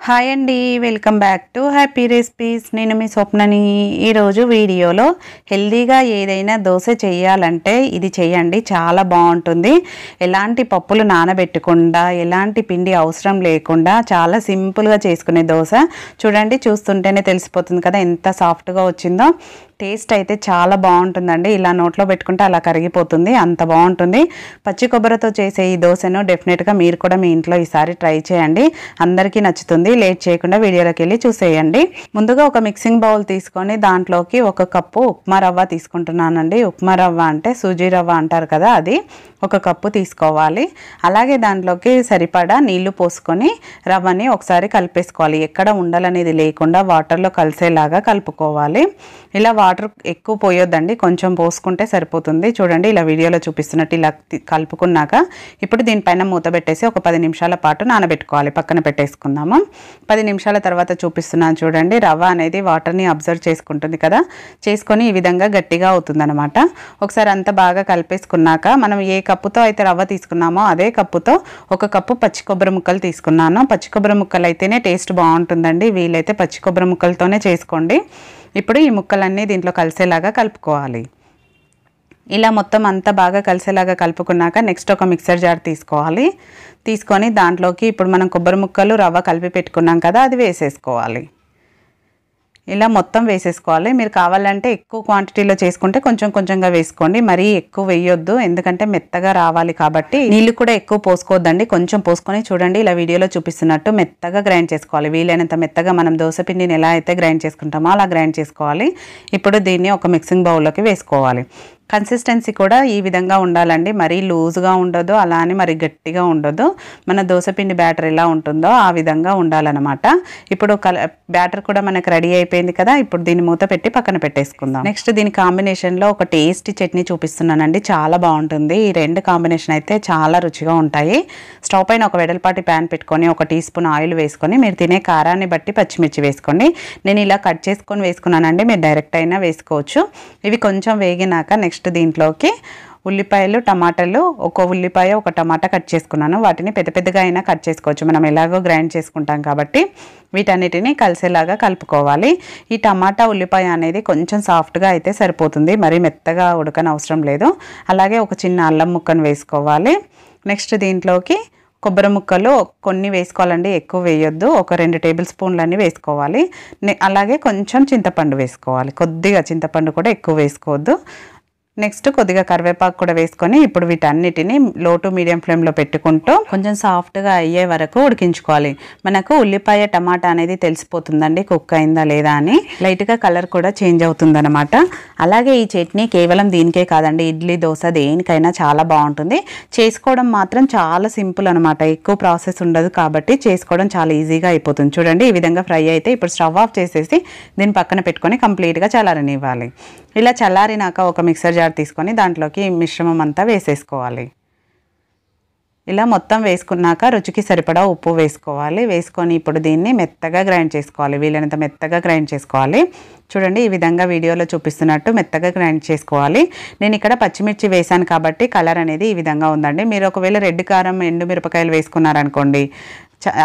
Hi అండి, welcome back to happy recipes. నేను మీ స్వప్నని. ఈరోజు వీడియోలో హెల్దీగా ఏదైనా దోశ చేయాలంటే ఇది చేయండి, చాలా బాగుంటుంది. ఎలాంటి పప్పులు నానబెట్టకుండా, ఎలాంటి పిండి అవసరం లేకుండా చాలా సింపుల్గా చేసుకునే దోశ. చూడండి, చూస్తుంటేనే తెలిసిపోతుంది కదా ఎంత సాఫ్ట్గా వచ్చిందో. టేస్ట్ అయితే చాలా బాగుంటుందండి. ఇలా నోట్లో పెట్టుకుంటే అలా కరిగిపోతుంది, అంత బాగుంటుంది. పచ్చి కొబ్బరితో చేసే ఈ దోశను డెఫినెట్గా మీరు కూడా మీ ఇంట్లో ఈసారి ట్రై చేయండి, అందరికీ నచ్చుతుంది. లేట్ చేయకుండా వీడియోలోకి వెళ్ళి చూసేయండి. ముందుగా ఒక మిక్సింగ్ బౌల్ తీసుకొని దాంట్లోకి 1 కప్పు ఉప్మా రవ్వ తీసుకుంటున్నానండి. ఉప్మా రవ్వ అంటే సూజీ రవ్వ అంటారు కదా, అది 1 కప్పు తీసుకోవాలి. అలాగే దాంట్లోకి సరిపడా నీళ్లు పోసుకొని రవ్వని ఒకసారి కలిపేసుకోవాలి. ఎక్కడ ఉండలనేది లేకుండా వాటర్లో కలిసేలాగా కలుపుకోవాలి. ఇలా వాటర్ ఎక్కువ పోయొద్దండి, కొంచెం పోసుకుంటే సరిపోతుంది. చూడండి, ఇలా వీడియోలో చూపిస్తున్నట్టు ఇలా కలుపుకున్నాక ఇప్పుడు దీనిపైన మూత పెట్టేసి ఒక 10 నిమిషాల పాటు నానబెట్టుకోవాలి. పక్కన పెట్టేసుకుందాము. 10 నిమిషాల తర్వాత చూపిస్తున్నాను చూడండి. రవ్వ అనేది వాటర్ని అబ్జర్వ్ చేసుకుంటుంది కదా, చేసుకొని ఈ విధంగా గట్టిగా అవుతుందన్నమాట. ఒకసారి అంతా బాగా కలిపేసుకున్నాక మనం ఏ కప్పుతో అయితే రవ్వ తీసుకున్నామో అదే కప్పుతో 1 కప్పు పచ్చి కొబ్బరి ముక్కలు తీసుకున్నాను. పచ్చి కొబ్బరి ముక్కలు అయితేనే టేస్ట్ బాగుంటుందండి, వీలైతే పచ్చి కొబ్బరి ముక్కలతోనే చేసుకోండి. ఇప్పుడు ఈ ముక్కలన్నీ దీంట్లో కలిసేలాగా కలుపుకోవాలి. ఇలా మొత్తం అంతా బాగా కలిసేలాగా కలుపుకున్నాక నెక్స్ట్ ఒక మిక్సర్ జార్ తీసుకోవాలి. తీసుకొని దాంట్లోకి ఇప్పుడు మనం కొబ్బరి ముక్కలు రవ్వ కలిపి పెట్టుకున్నాం కదా, అది వేసేసుకోవాలి. ఇలా మొత్తం వేసేసుకోవాలి. మీరు కావాలంటే ఎక్కువ క్వాంటిటీలో చేసుకుంటే కొంచెం కొంచెంగా వేసుకోండి, మరీ ఎక్కువ వేయొద్దు, ఎందుకంటే మెత్తగా రావాలి కాబట్టి. నీళ్ళు కూడా ఎక్కువ పోసుకోవద్దండి, కొంచెం పోసుకొని చూడండి ఇలా వీడియోలో చూపిస్తున్నట్టు మెత్తగా గ్రైండ్ చేసుకోవాలి. వీలైనంత మెత్తగా మనం దోశ పిండిని ఎలా అయితే గ్రైండ్ చేసుకుంటామో అలా గ్రైండ్ చేసుకోవాలి. ఇప్పుడు దీన్ని ఒక మిక్సింగ్ బౌల్లోకి వేసుకోవాలి. కన్సిస్టెన్సీ కూడా ఈ విధంగా ఉండాలండి, మరీ లూజ్గా ఉండదు, అలా అని మరీ గట్టిగా ఉండదు. మన దోశపిండి బ్యాటర్ ఎలా ఉంటుందో ఆ విధంగా ఉండాలన్నమాట. ఇప్పుడు బ్యాటర్ కూడా మనకు రెడీ అయిపోయింది కదా, ఇప్పుడు దీన్ని మూత పెట్టి పక్కన పెట్టేసుకుందాం. నెక్స్ట్ దీని కాంబినేషన్లో ఒక టేస్టీ చట్నీ చూపిస్తున్నానండి, చాలా బాగుంటుంది. ఈ 2 కాంబినేషన్ అయితే చాలా రుచిగా ఉంటాయి. స్టవ్ పైన ఒక వెడల్పాటి ప్యాన్ పెట్టుకొని 1 టీ స్పూన్ ఆయిల్ వేసుకొని మీరు తినే కారాన్ని బట్టి పచ్చిమిర్చి వేసుకోండి. నేను ఇలా కట్ చేసుకొని వేసుకున్నానండి, మీరు డైరెక్ట్ అయినా వేసుకోవచ్చు. ఇవి కొంచెం వేగినాక నెక్స్ట్ దీంట్లోకి ఉల్లిపాయలు, టమాటాలు, 1 ఉల్లిపాయ 1 టమాటా కట్ చేసుకున్నాను. వాటిని పెద్ద పెద్దగా అయినా కట్ చేసుకోవచ్చు, మనం ఎలాగో గ్రైండ్ చేసుకుంటాం కాబట్టి. వీటన్నిటిని కలిసేలాగా కలుపుకోవాలి. ఈ టమాటా ఉల్లిపాయ అనేది కొంచెం సాఫ్ట్గా అయితే సరిపోతుంది, మరీ మెత్తగా ఉడకని అవసరం లేదు. అలాగే ఒక చిన్న అల్లం ముక్కను వేసుకోవాలి. నెక్స్ట్ దీంట్లోకి కొబ్బరి ముక్కలు కొన్ని వేసుకోవాలండి, ఎక్కువ వేయొద్దు. ఒక 2 టేబుల్ స్పూన్లన్నీ వేసుకోవాలి. అలాగే కొంచెం చింతపండు వేసుకోవాలి, కొద్దిగా చింతపండు కూడా ఎక్కువ వేసుకోవద్దు. నెక్స్ట్ కొద్దిగా కరివేపాకు కూడా వేసుకొని ఇప్పుడు వీటన్నిటిని లో టు మీడియం ఫ్లేమ్లో పెట్టుకుంటూ కొంచెం సాఫ్ట్గా అయ్యే వరకు ఉడికించుకోవాలి. మనకు ఉల్లిపాయ టమాటా అనేది తెలిసిపోతుందండి కుక్ అయిందా లేదా అని, లైట్గా కలర్ కూడా చేంజ్ అవుతుందన్నమాట. అలాగే ఈ చట్నీ కేవలం దీనికే కాదండి, ఇడ్లీ దోశ దేనికైనా చాలా బాగుంటుంది. చేసుకోవడం మాత్రం చాలా సింపుల్ అనమాట, ఎక్కువ ప్రాసెస్ ఉండదు కాబట్టి చేసుకోవడం చాలా ఈజీగా అయిపోతుంది. చూడండి, ఈ విధంగా ఫ్రై అయితే ఇప్పుడు స్టవ్ ఆఫ్ చేసేసి దీన్ని పక్కన పెట్టుకొని కంప్లీట్గా చల్లారనివ్వాలి. ఇలా చల్లారినాక ఒక మిక్సర్ జార్ తీసుకొని దాంట్లోకి మిశ్రమం అంతా వేసేసుకోవాలి. ఇలా మొత్తం వేసుకున్నాక రుచికి సరిపడా ఉప్పు వేసుకోవాలి. వేసుకొని ఇప్పుడు దీన్ని మెత్తగా గ్రైండ్ చేసుకోవాలి, వీలైనంత మెత్తగా గ్రైండ్ చేసుకోవాలి. చూడండి, ఈ విధంగా వీడియోలో చూపిస్తున్నట్టు మెత్తగా గ్రైండ్ చేసుకోవాలి. నేను ఇక్కడ పచ్చిమిర్చి వేసాను కాబట్టి కలర్ అనేది ఈ విధంగా ఉందండి. మీరు ఒకవేళ రెడ్ కారం, ఎండుమిరపకాయలు వేసుకున్నారనుకోండి,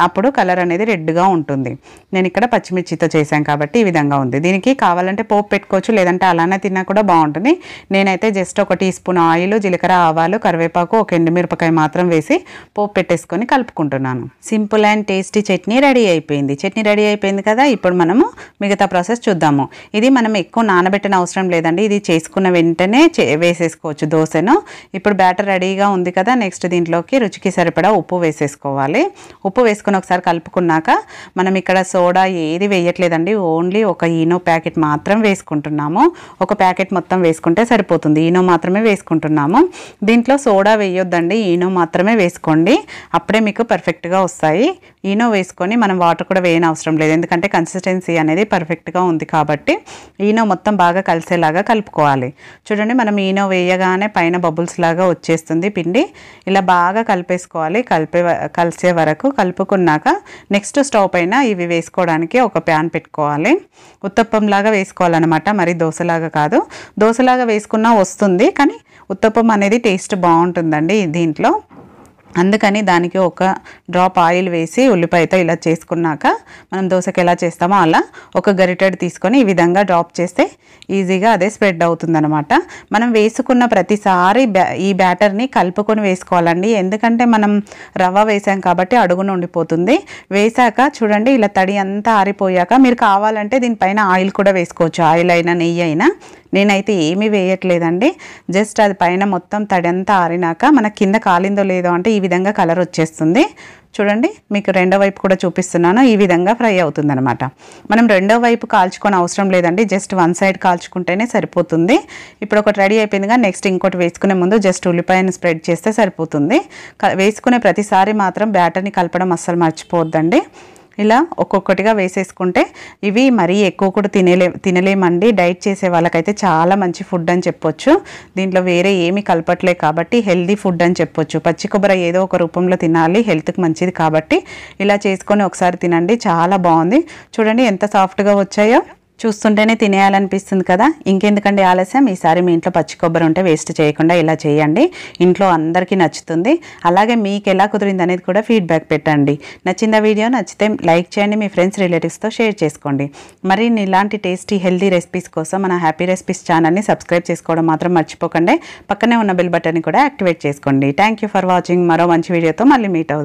అప్పుడు కలర్ అనేది రెడ్గా ఉంటుంది. నేను ఇక్కడ పచ్చిమిర్చితో చేశాను కాబట్టి ఈ విధంగా ఉంది. దీనికి కావాలంటే పోపు పెట్టుకోవచ్చు, లేదంటే అలానే తిన్నా కూడా బాగుంటుంది. నేనైతే జస్ట్ 1 టీ స్పూన్ ఆయిల్, జీలకర్ర, ఆవాలు, కరివేపాకు, 1 ఎండుమిరపకాయ మాత్రం వేసి పోపు పెట్టేసుకొని కలుపుకుంటున్నాను. Simple and tasty chutney ready అయిపోయింది. చట్నీ రెడీ అయిపోయింది కదా, ఇప్పుడు మనము మిగతా ప్రాసెస్ చూద్దాము. ఇది మనం ఎక్కువ నానబెట్టిన అవసరం లేదండి, ఇది చేసుకున్న వెంటనే వేసేసుకోవచ్చు దోశను. ఇప్పుడు బ్యాటర్ రెడీగా ఉంది కదా, నెక్స్ట్ దీంట్లోకి రుచికి సరిపడా ఉప్పు వేసేసుకోవాలి. ఉప్పు వేసుకొని ఒకసారి కలుపుకున్నాక మనం ఇక్కడ సోడా ఏది వేయట్లేదండి, ఓన్లీ 1 ఈనో ప్యాకెట్ మాత్రం వేసుకుంటున్నాము. 1 ప్యాకెట్ మొత్తం వేసుకుంటే సరిపోతుంది, ఈనో మాత్రమే వేసుకుంటున్నాము. దీంట్లో సోడా వేయొద్దండి, ఈనో మాత్రమే వేసుకోండి, అప్పుడే మీకు పర్ఫెక్ట్గా వస్తాయి. ఈనో వేసుకొని మనం వాటర్ కూడా వేయని అవసరం లేదు, ఎందుకంటే కన్సిస్టెన్సీ అనేది పర్ఫెక్ట్గా ఉంది కాబట్టి. ఈనో మొత్తం బాగా కలిసేలాగా కలుపుకోవాలి. చూడండి, మనం ఈనో వేయగానే పైన బబుల్స్ లాగా వచ్చేస్తుంది పిండి. ఇలా బాగా కలిపేసుకోవాలి. కలిసే వరకు కలుపుకున్నాక నెక్స్ట్ స్టవ్ పైన ఇవి వేసుకోవడానికి ఒక ప్యాన్ పెట్టుకోవాలి. ఉత్తప్పంలాగా వేసుకోవాలన్నమాట, మరి దోశలాగా కాదు. దోశలాగా వేసుకున్నా వస్తుంది, కానీ ఉత్తప్పం అనేది టేస్ట్ బాగుంటుందండి దీంట్లో. అందుకని దానికి ఒక డ్రాప్ ఆయిల్ వేసి ఉల్లిపాయతో ఇలా చేసుకున్నాక మనం దోశకి ఎలా చేస్తామో అలా ఒక గరిటెడు తీసుకొని ఈ విధంగా డ్రాప్ చేస్తే ఈజీగా అదే స్ప్రెడ్ అవుతుందన్నమాట. మనం వేసుకున్న ప్రతిసారి ఈ బ్యాటర్ని కలుపుకొని వేసుకోవాలండి. ఎందుకంటే మనం రవ్వ వేసాం కాబట్టి అడుగున ఉండిపోతుంది. వేసాక చూడండి ఇలా తడి అంతా ఆరిపోయాక మీరు కావాలంటే దీనిపైన ఆయిల్ కూడా వేసుకోవచ్చు, ఆయిల్ అయినా నెయ్యి అయినా. నేనైతే ఏమీ వేయట్లేదండి, జస్ట్ అది పైన మొత్తం తడి అంతా ఆరినాక మన కింద కాలిందో లేదో అంటే ఈ విధంగా కలర్ వచ్చేస్తుంది. చూడండి మీకు రెండో వైపు కూడా చూపిస్తున్నాను, ఈ విధంగా ఫ్రై అవుతుందన్నమాట. మనం రెండో వైపు కాల్చుకొని అవసరం లేదండి, జస్ట్ వన్ సైడ్ కాల్చుకుంటేనే సరిపోతుంది. ఇప్పుడు ఒకటి రెడీ అయిపోయిందిగా, నెక్స్ట్ ఇంకోటి వేసుకునే ముందు జస్ట్ ఉల్లిపాయను స్ప్రెడ్ చేస్తే సరిపోతుంది. వేసుకునే ప్రతిసారి మాత్రం బ్యాటర్ని కలపడం అస్సలు మర్చిపోవద్దండి. ఇలా ఒక్కొక్కటిగా వేసేసుకుంటే ఇవి మరీ ఎక్కువ కూడా తినలేమండి. డైట్ చేసే వాళ్ళకైతే చాలా మంచి ఫుడ్ అని చెప్పొచ్చు. దీంట్లో వేరే ఏమీ కలపట్లే కాబట్టి హెల్దీ ఫుడ్ అని చెప్పొచ్చు. పచ్చి కొబ్బరి ఏదో ఒక రూపంలో తినాలి, హెల్త్కి మంచిది కాబట్టి ఇలా చేసుకొని ఒకసారి తినండి, చాలా బాగుంది. చూడండి ఎంత సాఫ్ట్గా వచ్చాయో, చూస్తుంటేనే తినేయాలనిపిస్తుంది కదా. ఇంకెందుకండి ఆలస్యం, ఈసారి మీ ఇంట్లో పచ్చి కొబ్బరి ఉంటే వేస్ట్ చేయకుండా ఇలా చేయండి, ఇంట్లో అందరికీ నచ్చుతుంది. అలాగే మీకు ఎలా కుదిరింది అనేది కూడా ఫీడ్బ్యాక్ పెట్టండి. నచ్చిందా వీడియో? నచ్చితే లైక్ చేయండి, మీ ఫ్రెండ్స్ రిలేటివ్స్తో షేర్ చేసుకోండి. మరి ఇలాంటి టేస్టీ హెల్తీ రెసిపీస్ కోసం మన హ్యాపీ రెసిపీస్ ఛానల్ని సబ్స్క్రైబ్ చేసుకోవడం మాత్రం మర్చిపోకండి. పక్కనే ఉన్న బెల్ బటన్ని కూడా యాక్టివేట్ చేసుకోండి. Thank you for watching. మరో మంచి వీడియోతో మళ్ళీ మీట్ అవుదాం.